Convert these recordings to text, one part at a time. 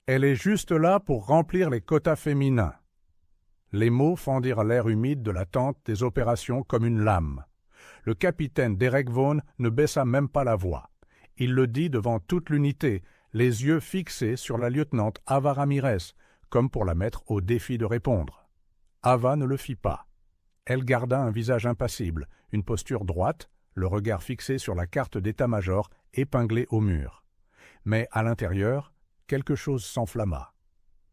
Elle est juste là pour remplir les quotas féminins. Les mots fendirent l'air humide de la tente des opérations comme une lame. Le capitaine Derek Vaughan ne baissa même pas la voix. Il le dit devant toute l'unité, les yeux fixés sur la lieutenant Ava Ramirez, comme pour la mettre au défi de répondre. Ava ne le fit pas. Elle garda un visage impassible, une posture droite, le regard fixé sur la carte d'état-major épinglée au mur. Mais à l'intérieur, quelque chose s'enflamma.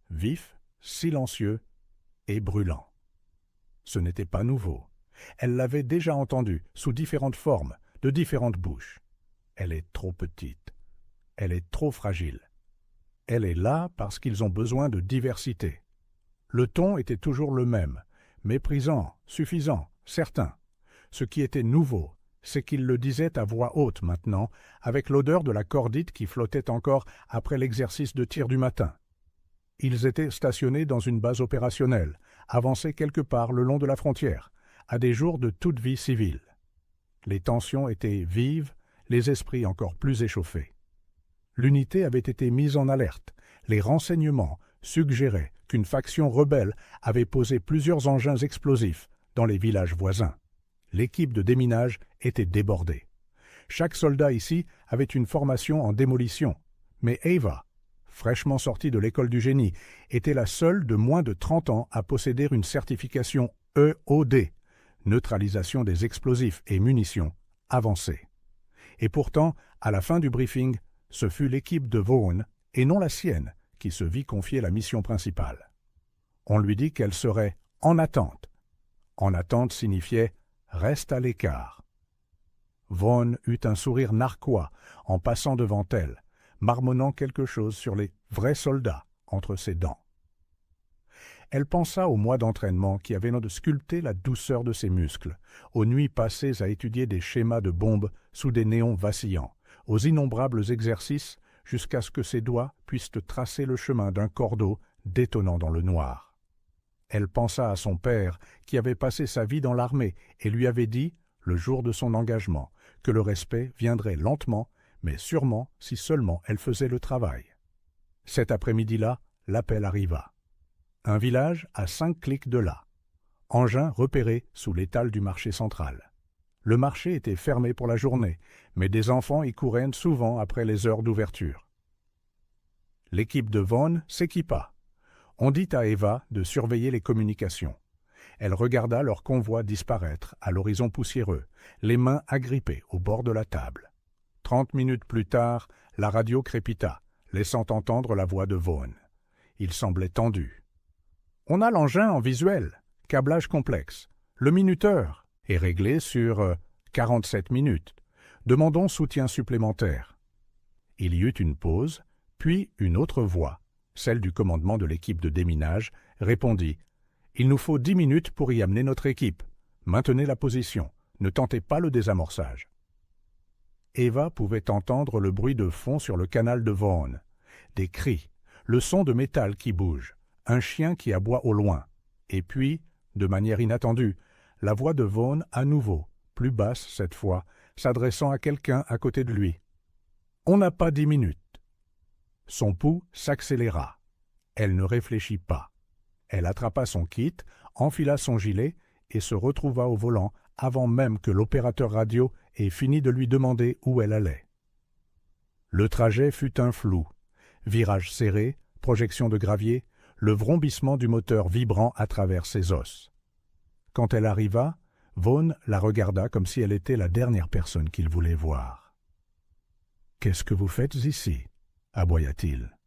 Vif, silencieux et brûlant. Ce n'était pas nouveau. Elle l'avait déjà entendu, sous différentes formes, de différentes bouches. Elle est trop petite. Elle est trop fragile. Elle est là parce qu'ils ont besoin de diversité. Le ton était toujours le même, méprisant, suffisant, certain. Ce qui était nouveau, c'est qu'il le disait à voix haute maintenant, avec l'odeur de la cordite qui flottait encore après l'exercice de tir du matin. Ils étaient stationnés dans une base opérationnelle, avancés quelque part le long de la frontière, à des jours de toute vie civile. Les tensions étaient vives, les esprits encore plus échauffés. L'unité avait été mise en alerte. Les renseignements suggéraient qu'une faction rebelle avait posé plusieurs engins explosifs dans les villages voisins. L'équipe de déminage était débordée. Chaque soldat ici avait une formation en démolition, mais Ava, fraîchement sortie de l'école du génie, était la seule de moins de 30 ans à posséder une certification EOD, neutralisation des explosifs et munitions, avancée. Et pourtant, à la fin du briefing, ce fut l'équipe de Vaughan, et non la sienne, qui se vit confier la mission principale. On lui dit qu'elle serait en attente. En attente signifiait « reste à l'écart ». Vaughan eut un sourire narquois en passant devant elle, marmonnant quelque chose sur les vrais soldats entre ses dents. Elle pensa aux mois d'entraînement qui avaient sculpté la douceur de ses muscles, aux nuits passées à étudier des schémas de bombes sous des néons vacillants, aux innombrables exercices jusqu'à ce que ses doigts puissent tracer le chemin d'un cordeau détonnant dans le noir. Elle pensa à son père qui avait passé sa vie dans l'armée et lui avait dit, le jour de son engagement, que le respect viendrait lentement, mais sûrement si seulement elle faisait le travail. Cet après-midi-là, l'appel arriva. Un village à 5 clics de là. Engin repéré sous l'étal du marché central. Le marché était fermé pour la journée, mais des enfants y couraient souvent après les heures d'ouverture. L'équipe de Vaughan s'équipa. On dit à Ava de surveiller les communications. Elle regarda leur convoi disparaître à l'horizon poussiéreux, les mains agrippées au bord de la table. 30 minutes plus tard, la radio crépita, laissant entendre la voix de Vaughan. Il semblait tendu. « On a l'engin en visuel, câblage complexe. Le minuteur est réglé sur 47 minutes. Demandons soutien supplémentaire. » Il y eut une pause, puis une autre voix, celle du commandement de l'équipe de déminage, répondit « Il nous faut 10 minutes pour y amener notre équipe. Maintenez la position. Ne tentez pas le désamorçage. » Ava pouvait entendre le bruit de fond sur le canal de Vaughan. Des cris, le son de métal qui bouge, un chien qui aboie au loin. Et puis, de manière inattendue, la voix de Vaughan à nouveau, plus basse cette fois, s'adressant à quelqu'un à côté de lui. « On n'a pas 10 minutes. » Son pouls s'accéléra. Elle ne réfléchit pas. Elle attrapa son kit, enfila son gilet et se retrouva au volant avant même que l'opérateur radio ait fini de lui demander où elle allait. Le trajet fut un flou. Virage serré, projection de gravier, le vrombissement du moteur vibrant à travers ses os. Quand elle arriva, Vaughan la regarda comme si elle était la dernière personne qu'il voulait voir. « Qu'est-ce que vous faites ici ?» aboya-t-il.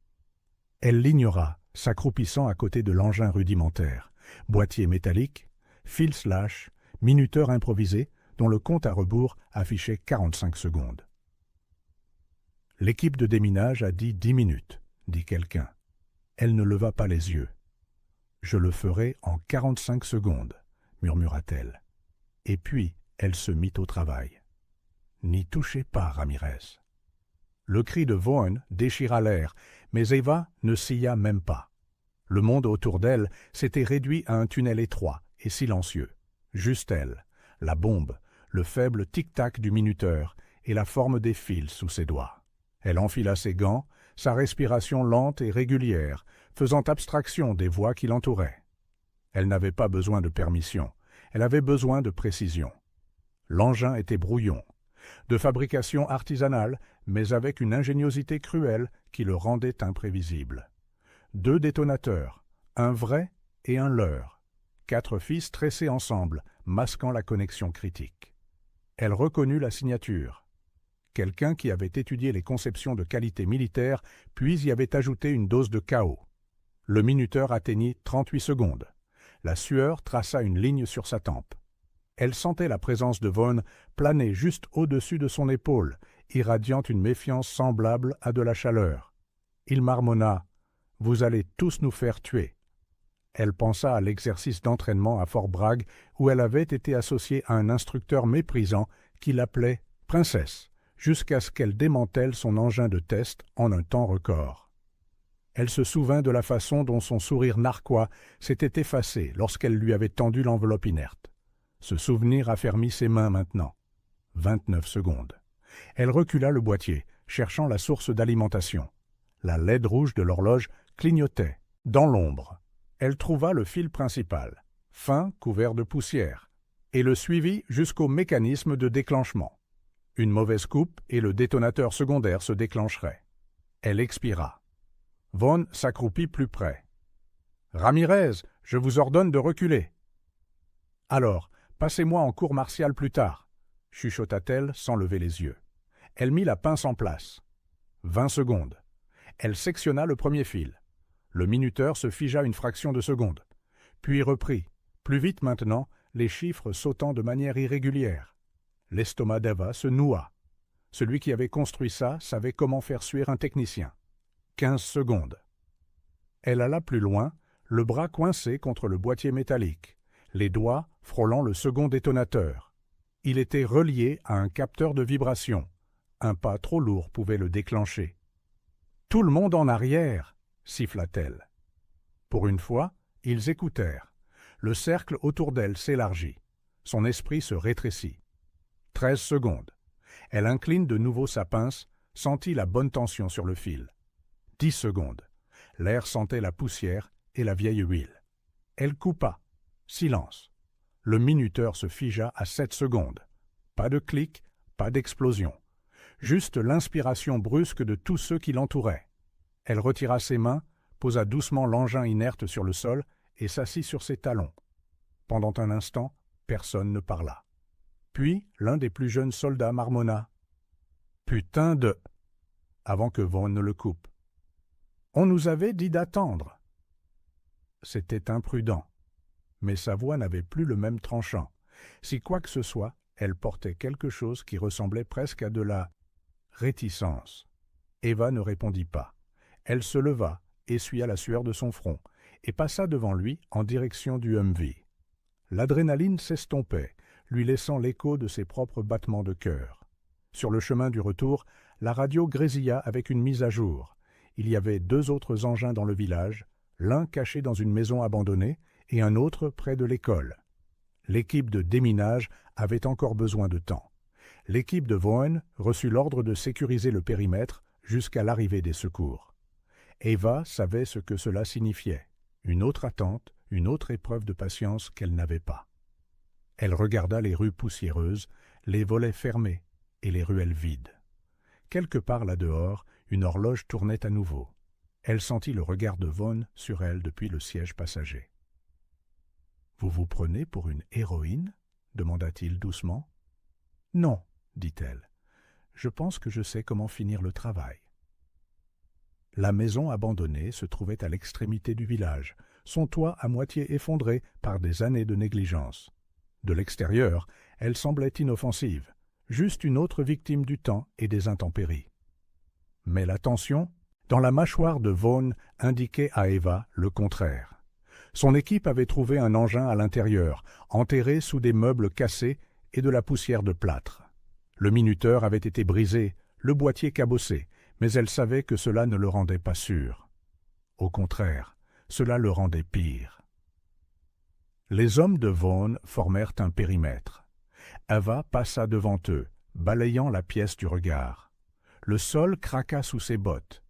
Elle l'ignora, s'accroupissant à côté de l'engin rudimentaire, boîtier métallique, fil slash, minuteur improvisé dont le compte à rebours affichait 45 secondes. « L'équipe de déminage a dit 10 minutes, dit quelqu'un. Elle ne leva pas les yeux. « Je le ferai en 45 secondes, murmura-t-elle. Et puis elle se mit au travail. « N'y touchez pas, Ramirez. » Le cri de Vaughan déchira l'air, mais Ava ne scia même pas. Le monde autour d'elle s'était réduit à un tunnel étroit et silencieux. Juste elle, la bombe, le faible tic-tac du minuteur et la forme des fils sous ses doigts. Elle enfila ses gants, sa respiration lente et régulière, faisant abstraction des voix qui l'entouraient. Elle n'avait pas besoin de permission, elle avait besoin de précision. L'engin était brouillon, de fabrication artisanale, mais avec une ingéniosité cruelle qui le rendait imprévisible. 2 détonateurs, un vrai et un leurre. 4 fils tressés ensemble, masquant la connexion critique. Elle reconnut la signature. Quelqu'un qui avait étudié les conceptions de qualité militaire, puis y avait ajouté une dose de chaos. Le minuteur atteignit 38 secondes. La sueur traça une ligne sur sa tempe. Elle sentait la présence de Vaughn planer juste au-dessus de son épaule, irradiant une méfiance semblable à de la chaleur. Il marmonna « Vous allez tous nous faire tuer ». Elle pensa à l'exercice d'entraînement à Fort Bragg où elle avait été associée à un instructeur méprisant qui l'appelait « princesse » jusqu'à ce qu'elle démantèle son engin de test en un temps record. Elle se souvint de la façon dont son sourire narquois s'était effacé lorsqu'elle lui avait tendu l'enveloppe inerte. Ce souvenir affermit ses mains maintenant. 29 secondes. Elle recula le boîtier, cherchant la source d'alimentation. La LED rouge de l'horloge clignotait, dans l'ombre. Elle trouva le fil principal, fin, couvert de poussière, et le suivit jusqu'au mécanisme de déclenchement. Une mauvaise coupe et le détonateur secondaire se déclencherait. Elle expira. Vaughn s'accroupit plus près. « Ramirez, je vous ordonne de reculer. »« Alors, passez-moi en cour martiale plus tard, » chuchota-t-elle sans lever les yeux. Elle mit la pince en place. 20 secondes. Elle sectionna le premier fil. Le minuteur se figea une fraction de seconde, puis reprit, plus vite maintenant, les chiffres sautant de manière irrégulière. L'estomac d'Eva se noua. Celui qui avait construit ça savait comment faire suer un technicien. 15 secondes. Elle alla plus loin, le bras coincé contre le boîtier métallique, les doigts frôlant le second détonateur. Il était relié à un capteur de vibration. Un pas trop lourd pouvait le déclencher. « Tout le monde en arrière !» siffla-t-elle. Pour une fois, ils écoutèrent. Le cercle autour d'elle s'élargit. Son esprit se rétrécit. 13 secondes. Elle incline de nouveau sa pince, sentit la bonne tension sur le fil. 10 secondes. L'air sentait la poussière et la vieille huile. Elle coupa. Silence. Le minuteur se figea à 7 secondes. Pas de clic, pas d'explosion. Juste l'inspiration brusque de tous ceux qui l'entouraient. Elle retira ses mains, posa doucement l'engin inerte sur le sol et s'assit sur ses talons. Pendant un instant, personne ne parla. Puis, l'un des plus jeunes soldats marmonna. « Putain de... » avant que Vaughn ne le coupe. « On nous avait dit d'attendre. » C'était imprudent, mais sa voix n'avait plus le même tranchant. Si quoi que ce soit, elle portait quelque chose qui ressemblait presque à de la réticence. Eva ne répondit pas. Elle se leva, essuya la sueur de son front, et passa devant lui en direction du Humvee. L'adrénaline s'estompait, lui laissant l'écho de ses propres battements de cœur. Sur le chemin du retour, la radio grésilla avec une mise à jour. Il y avait 2 autres engins dans le village, l'un caché dans une maison abandonnée et un autre près de l'école. L'équipe de déminage avait encore besoin de temps. L'équipe de Vaughn reçut l'ordre de sécuriser le périmètre jusqu'à l'arrivée des secours. Eva savait ce que cela signifiait, une autre attente, une autre épreuve de patience qu'elle n'avait pas. Elle regarda les rues poussiéreuses, les volets fermés et les ruelles vides. Quelque part là-dehors, une horloge tournait à nouveau. Elle sentit le regard de Vaughn sur elle depuis le siège passager. « Vous vous prenez pour une héroïne ?» demanda-t-il doucement. « Non, dit-elle. Je pense que je sais comment finir le travail. » La maison abandonnée se trouvait à l'extrémité du village, son toit à moitié effondré par des années de négligence. De l'extérieur, elle semblait inoffensive, juste une autre victime du temps et des intempéries. Mais la tension, dans la mâchoire de Vaughn, indiquait à Eva le contraire. Son équipe avait trouvé un engin à l'intérieur, enterré sous des meubles cassés et de la poussière de plâtre. Le minuteur avait été brisé, le boîtier cabossé, mais elle savait que cela ne le rendait pas sûr. Au contraire, cela le rendait pire. Les hommes de Vaughn formèrent un périmètre. Eva passa devant eux, balayant la pièce du regard. Le sol craqua sous ses bottes.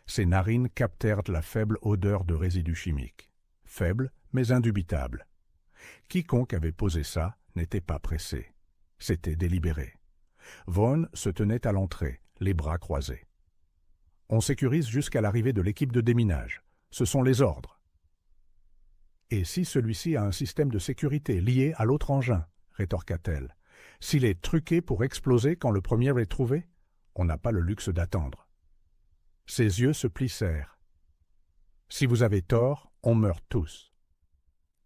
Ses narines captèrent la faible odeur de résidus chimiques. Faible, mais indubitable. Quiconque avait posé ça n'était pas pressé. C'était délibéré. Vaughn se tenait à l'entrée, les bras croisés. « On sécurise jusqu'à l'arrivée de l'équipe de déminage. Ce sont les ordres. » « Et si celui-ci a un système de sécurité lié à l'autre engin, rétorqua-t-elle. S'il est truqué pour exploser quand le premier est trouvé, on n'a pas le luxe d'attendre. » Ses yeux se plissèrent. « Si vous avez tort, on meurt tous. »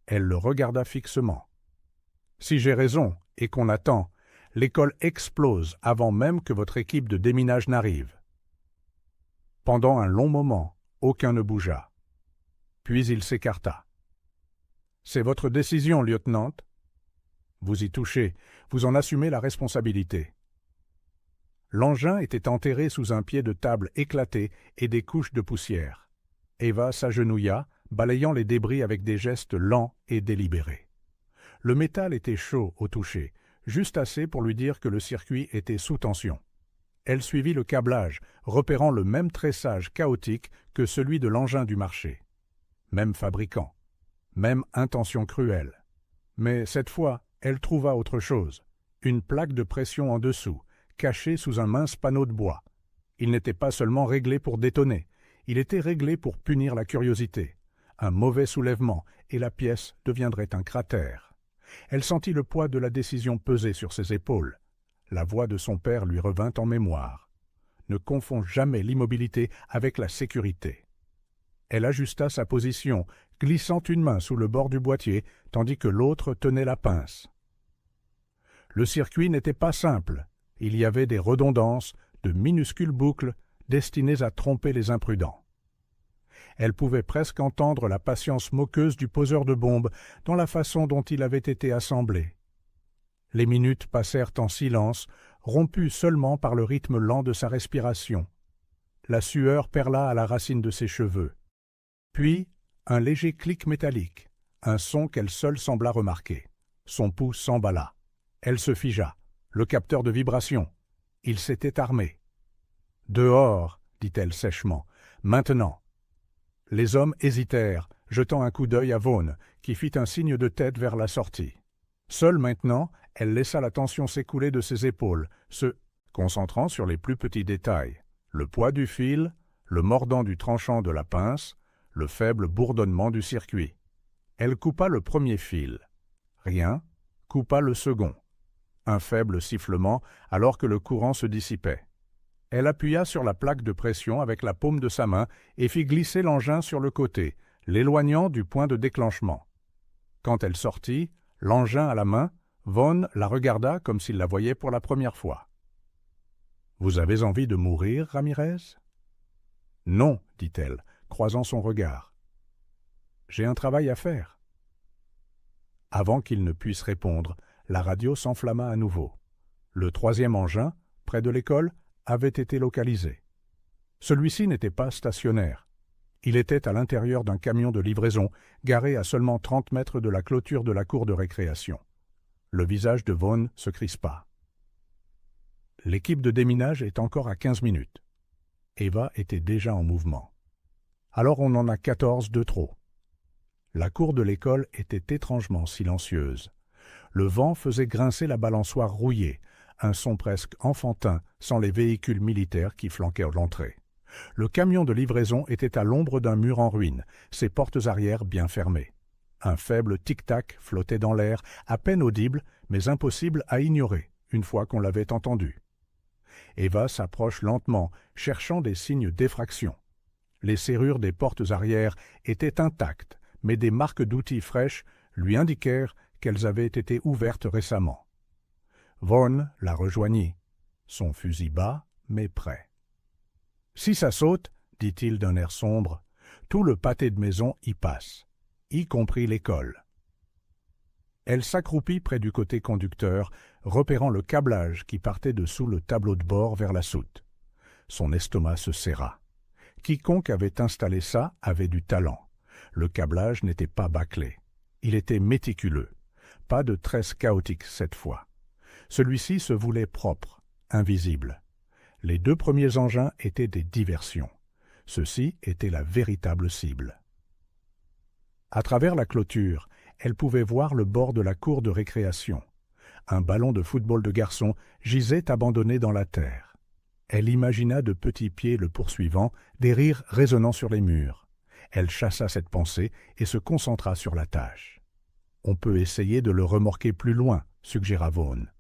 Elle le regarda fixement. « Si j'ai raison et qu'on attend, l'école explose avant même que votre équipe de déminage n'arrive. » Pendant un long moment, aucun ne bougea. Puis il s'écarta. « C'est votre décision, lieutenant. Vous y touchez, vous en assumez la responsabilité. » L'engin était enterré sous un pied de table éclaté et des couches de poussière. Eva s'agenouilla, balayant les débris avec des gestes lents et délibérés. Le métal était chaud au toucher, juste assez pour lui dire que le circuit était sous tension. Elle suivit le câblage, repérant le même tressage chaotique que celui de l'engin du marché. Même fabricant, même intention cruelle. Mais cette fois, elle trouva autre chose, une plaque de pression en dessous, cachée sous un mince panneau de bois. Il n'était pas seulement réglé pour détonner, il était réglé pour punir la curiosité. Un mauvais soulèvement, et la pièce deviendrait un cratère. Elle sentit le poids de la décision peser sur ses épaules. La voix de son père lui revint en mémoire. Ne confonds jamais l'immobilité avec la sécurité. Elle ajusta sa position, glissant une main sous le bord du boîtier, tandis que l'autre tenait la pince. Le circuit n'était pas simple. Il y avait des redondances, de minuscules boucles, destinées à tromper les imprudents. Elle pouvait presque entendre la patience moqueuse du poseur de bombes dans la façon dont il avait été assemblé. Les minutes passèrent en silence, rompues seulement par le rythme lent de sa respiration. La sueur perla à la racine de ses cheveux. Puis, un léger clic métallique, un son qu'elle seule sembla remarquer. Son pouls s'emballa. Elle se figea. Le capteur de vibration. Il s'était armé. « Dehors, dit-elle sèchement. Maintenant. » Les hommes hésitèrent, jetant un coup d'œil à Vaughn, qui fit un signe de tête vers la sortie. Seule maintenant, elle laissa la tension s'écouler de ses épaules, se concentrant sur les plus petits détails. Le poids du fil, le mordant du tranchant de la pince, le faible bourdonnement du circuit. Elle coupa le premier fil. Rien, coupa le second. Un faible sifflement alors que le courant se dissipait. Elle appuya sur la plaque de pression avec la paume de sa main et fit glisser l'engin sur le côté, l'éloignant du point de déclenchement. Quand elle sortit, l'engin à la main, Vaughn la regarda comme s'il la voyait pour la première fois. « Vous avez envie de mourir, Ramirez ?»« Non, dit-elle, croisant son regard. « J'ai un travail à faire. » Avant qu'il ne puisse répondre, la radio s'enflamma à nouveau. Le troisième engin, près de l'école, avait été localisé. Celui-ci n'était pas stationnaire. Il était à l'intérieur d'un camion de livraison, garé à seulement 30 mètres de la clôture de la cour de récréation. Le visage de Vaughn se crispa. L'équipe de déminage est encore à 15 minutes. Eva était déjà en mouvement. Alors on en a 14 de trop. La cour de l'école était étrangement silencieuse. Le vent faisait grincer la balançoire rouillée, un son presque enfantin sans les véhicules militaires qui flanquaient l'entrée. Le camion de livraison était à l'ombre d'un mur en ruine, ses portes arrière bien fermées. Un faible tic-tac flottait dans l'air, à peine audible, mais impossible à ignorer, une fois qu'on l'avait entendu. Eva s'approche lentement, cherchant des signes d'effraction. Les serrures des portes arrière étaient intactes, mais des marques d'outils fraîches lui indiquèrent qu'elles avaient été ouvertes récemment. Vaughn la rejoignit, son fusil bas, mais prêt. « Si ça saute, dit-il d'un air sombre, tout le pâté de maison y passe, y compris l'école. » Elle s'accroupit près du côté conducteur, repérant le câblage qui partait de sous le tableau de bord vers la soute. Son estomac se serra. Quiconque avait installé ça avait du talent. Le câblage n'était pas bâclé. Il était méticuleux. Pas de tresse chaotique cette fois. Celui-ci se voulait propre, invisible. Les deux premiers engins étaient des diversions. Ceux-ci étaient la véritable cible. À travers la clôture, elle pouvait voir le bord de la cour de récréation. Un ballon de football de garçon gisait abandonné dans la terre. Elle imagina de petits pieds le poursuivant, des rires résonnant sur les murs. Elle chassa cette pensée et se concentra sur la tâche. « On peut essayer de le remorquer plus loin », suggéra Vaughn.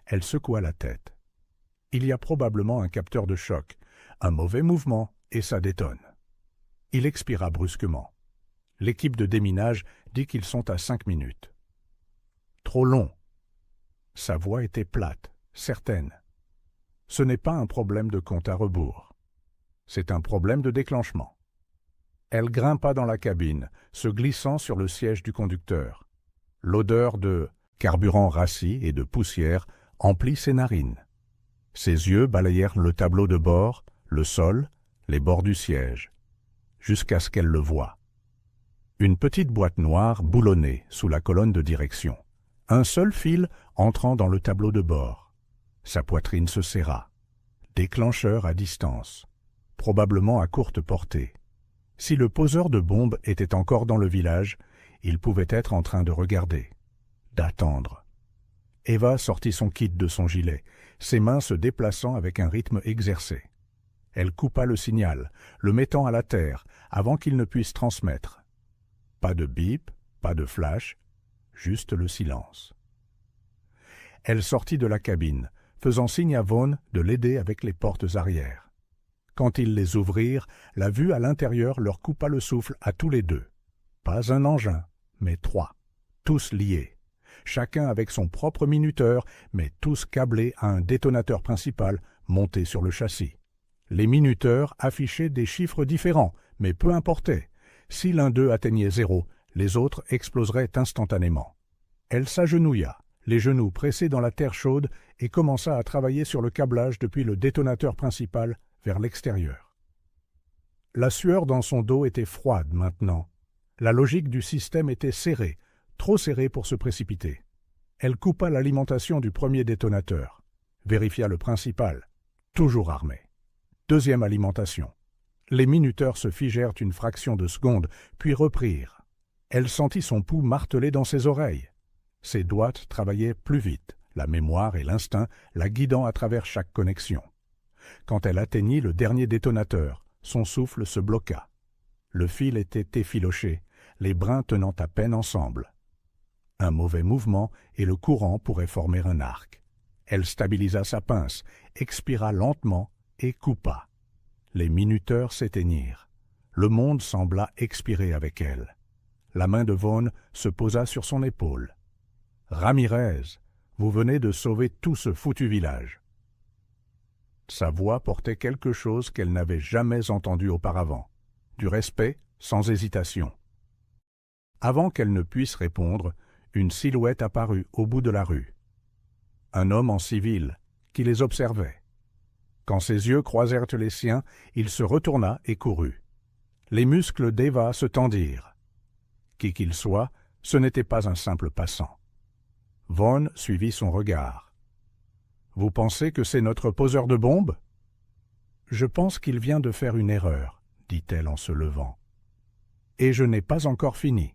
Elle secoua la tête. « Il y a probablement un capteur de choc. Un mauvais mouvement et ça détonne. » Il expira brusquement. L'équipe de déminage dit qu'ils sont à 5 minutes. « Trop long. » Sa voix était plate, certaine. Ce n'est pas un problème de compte à rebours. C'est un problème de déclenchement. Elle grimpa dans la cabine, se glissant sur le siège du conducteur. L'odeur de carburant rassis et de poussière emplit ses narines. Ses yeux balayèrent le tableau de bord, le sol, les bords du siège, jusqu'à ce qu'elle le voie. Une petite boîte noire boulonnait sous la colonne de direction. Un seul fil entrant dans le tableau de bord. Sa poitrine se serra. Déclencheur à distance, probablement à courte portée. Si le poseur de bombes était encore dans le village, il pouvait être en train de regarder, d'attendre. Eva sortit son kit de son gilet, ses mains se déplaçant avec un rythme exercé. Elle coupa le signal, le mettant à la terre, avant qu'il ne puisse transmettre. Pas de bip, pas de flash, juste le silence. Elle sortit de la cabine, faisant signe à Vaughn de l'aider avec les portes arrière. Quand ils les ouvrirent, la vue à l'intérieur leur coupa le souffle à tous les deux. Pas un engin, mais 3, tous liés. Chacun avec son propre minuteur, mais tous câblés à un détonateur principal monté sur le châssis. Les minuteurs affichaient des chiffres différents, mais peu importait. Si l'un d'eux atteignait 0, les autres exploseraient instantanément. Elle s'agenouilla, les genoux pressés dans la terre chaude, et commença à travailler sur le câblage depuis le détonateur principal vers l'extérieur. La sueur dans son dos était froide maintenant. La logique du système était serrée, trop serrée pour se précipiter. Elle coupa l'alimentation du premier détonateur, vérifia le principal, toujours armé. Deuxième alimentation. Les minuteurs se figèrent une fraction de seconde, puis reprirent. Elle sentit son pouls marteler dans ses oreilles. Ses doigts travaillaient plus vite, la mémoire et l'instinct la guidant à travers chaque connexion. Quand elle atteignit le dernier détonateur, son souffle se bloqua. Le fil était effiloché, les brins tenant à peine ensemble. Un mauvais mouvement et le courant pourrait former un arc. Elle stabilisa sa pince, expira lentement et coupa. Les minuteurs s'éteignirent. Le monde sembla expirer avec elle. La main de Vaughn se posa sur son épaule. « Ramirez, vous venez de sauver tout ce foutu village. » Sa voix portait quelque chose qu'elle n'avait jamais entendu auparavant. Du respect, sans hésitation. Avant qu'elle ne puisse répondre, une silhouette apparut au bout de la rue. Un homme en civil, qui les observait. Quand ses yeux croisèrent les siens, il se retourna et courut. Les muscles d'Eva se tendirent. Qui qu'il soit, ce n'était pas un simple passant. Vaughn suivit son regard. « Vous pensez que c'est notre poseur de bombes ?»« Je pense qu'il vient de faire une erreur, » dit-elle en se levant. « Et je n'ai pas encore fini. »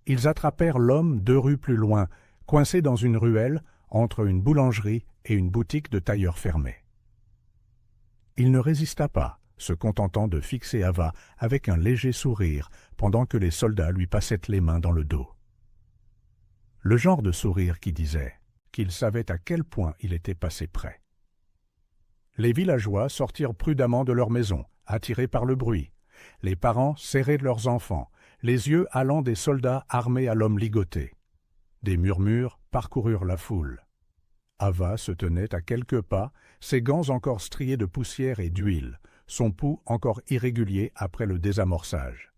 Ils attrapèrent l'homme 2 rues plus loin, coincé dans une ruelle entre une boulangerie et une boutique de tailleur fermée. Il ne résista pas, se contentant de fixer Ava avec un léger sourire pendant que les soldats lui passaient les mains dans le dos. Le genre de sourire qui disait qu'il savait à quel point il était passé près. Les villageois sortirent prudemment de leur maison, attirés par le bruit. Les parents serraient leurs enfants, les yeux allant des soldats armés à l'homme ligoté. Des murmures parcoururent la foule. Ava se tenait à quelques pas, ses gants encore striés de poussière et d'huile, son pouls encore irrégulier après le désamorçage.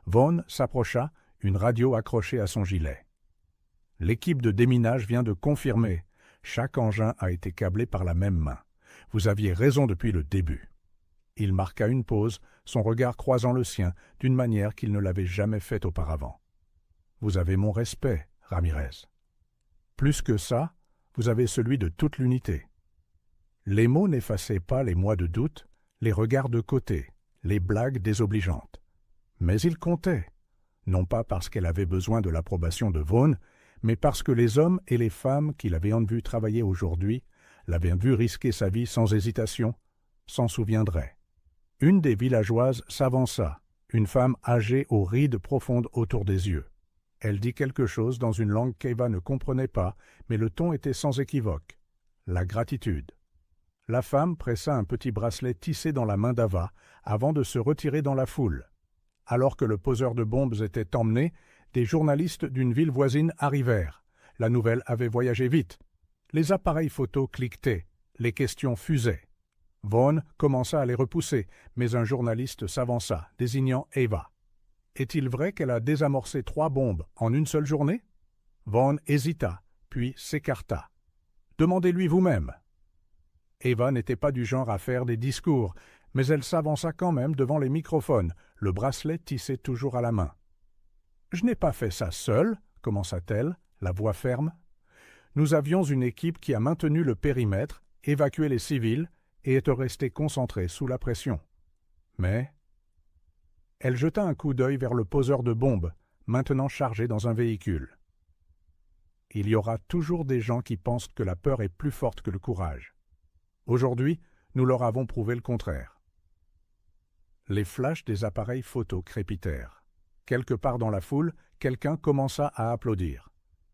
Vaughn s'approcha, une radio accrochée à son gilet. « L'équipe de déminage vient de confirmer. Chaque engin a été câblé par la même main. Vous aviez raison depuis le début. » Il marqua une pause, son regard croisant le sien d'une manière qu'il ne l'avait jamais faite auparavant. « Vous avez mon respect, Ramirez. Plus que ça, vous avez celui de toute l'unité. » Les mots n'effaçaient pas les mois de doute, les regards de côté, les blagues désobligeantes. Mais il comptait, non pas parce qu'elle avait besoin de l'approbation de Vaughn, mais parce que les hommes et les femmes qui l'avaient vu travailler aujourd'hui, l'avaient vu risquer sa vie sans hésitation, s'en souviendraient. Une des villageoises s'avança, une femme âgée aux rides profondes autour des yeux. Elle dit quelque chose dans une langue qu'Eva ne comprenait pas, mais le ton était sans équivoque. La gratitude. La femme pressa un petit bracelet tissé dans la main d'Ava avant de se retirer dans la foule. Alors que le poseur de bombes était emmené, des journalistes d'une ville voisine arrivèrent. La nouvelle avait voyagé vite. Les appareils photo cliquetaient, les questions fusaient. Vaughn commença à les repousser, mais un journaliste s'avança, désignant Eva. Est-il vrai qu'elle a désamorcé 3 bombes en une seule journée? Vaughn hésita, puis s'écarta. Demandez-lui vous-même. Eva n'était pas du genre à faire des discours, mais elle s'avança quand même devant les microphones, le bracelet tissé toujours à la main. « Je n'ai pas fait ça seule, commença-t-elle, la voix ferme. Nous avions une équipe qui a maintenu le périmètre, évacué les civils et est restée concentrée sous la pression. Mais... » Elle jeta un coup d'œil vers le poseur de bombes, maintenant chargé dans un véhicule. Il y aura toujours des gens qui pensent que la peur est plus forte que le courage. Aujourd'hui, nous leur avons prouvé le contraire. Les flashs des appareils photo crépitèrent. Quelque part dans la foule, quelqu'un commença à applaudir.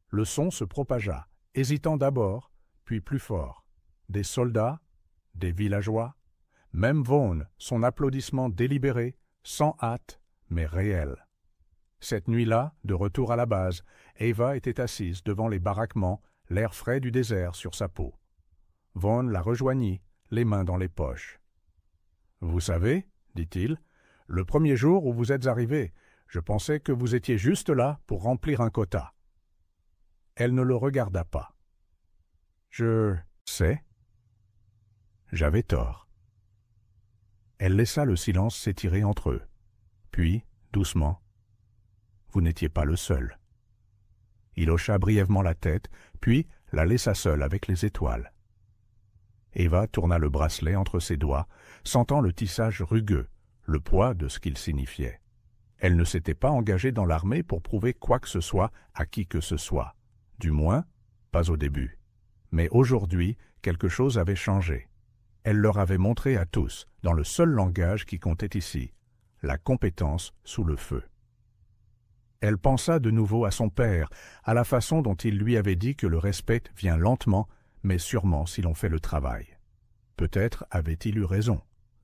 Le son se propagea, hésitant d'abord, puis plus fort. Des soldats, des villageois, même Vaughn, son applaudissement délibéré, sans hâte, mais réel. Cette nuit-là, de retour à la base, Eva était assise devant les baraquements, l'air frais du désert sur sa peau. Vaughn la rejoignit, les mains dans les poches. « Vous savez, dit-il, le premier jour où vous êtes arrivé, je pensais que vous étiez juste là pour remplir un quota. » Elle ne le regarda pas. « Je sais. J'avais tort. » Elle laissa le silence s'étirer entre eux. Puis, doucement, « Vous n'étiez pas le seul. » Il hocha brièvement la tête, puis la laissa seule avec les étoiles. Eva tourna le bracelet entre ses doigts, sentant le tissage rugueux, le poids de ce qu'il signifiait. Elle ne s'était pas engagée dans l'armée pour prouver quoi que ce soit à qui que ce soit. Du moins, pas au début. Mais aujourd'hui, quelque chose avait changé. Elle leur avait montré à tous, dans le seul langage qui comptait ici, la compétence sous le feu. Elle pensa de nouveau à son père, à la façon dont il lui avait dit que le respect vient lentement, mais sûrement si l'on fait le travail. Peut-être avait-il eu raison,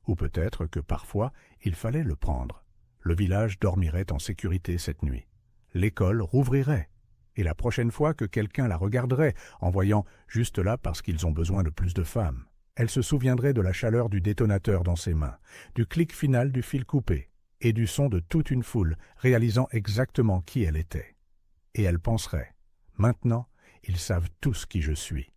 ou peut-être que parfois il fallait le prendre. Le village dormirait en sécurité cette nuit. L'école rouvrirait, et la prochaine fois que quelqu'un la regarderait, en voyant juste là parce qu'ils ont besoin de plus de femmes, elle se souviendrait de la chaleur du détonateur dans ses mains, du clic final du fil coupé, et du son de toute une foule réalisant exactement qui elle était. Et elle penserait, « Maintenant, ils savent tous qui je suis. »